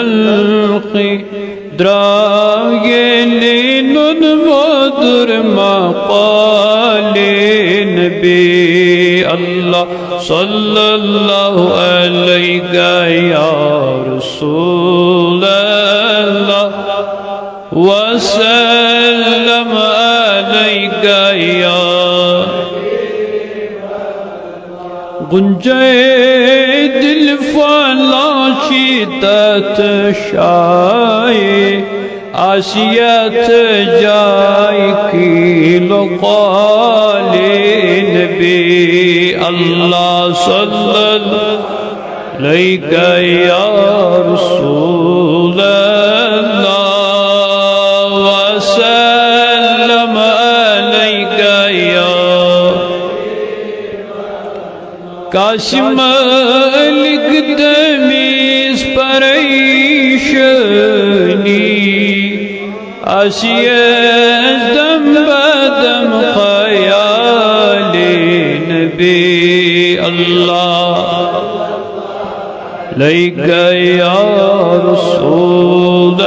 الخلق دراغلين مدر مقال نبي الله صلى الله عليك يا رسول الله وسلم عليك يا गुंजे दिल फलाशी तशाए आसियत जाए की लोकाले नबी अल्लाह सल्लल्लाहु अलैहि या रसूल अल्लाह वसल्लम अलैका या काश मलिक तमीज परेशानी आसियत दम बदम ख्याले नबी अल्लाह लैका या रसूल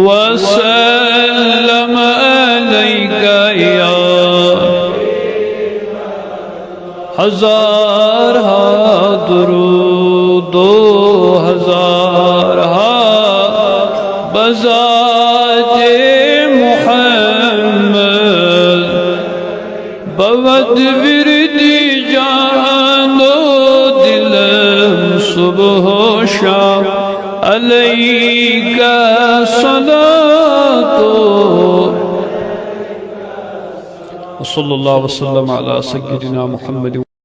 वसल्लम अलैका या हजार हा दुरूद 2000 हा बज़ाते मुहम्मद बवद विरदी जानो दिलम सुबह शाम अलैका सलातो सल्लल्लाहु अलैहि वसल्लम अला सय्यिदिना मुहम्मद।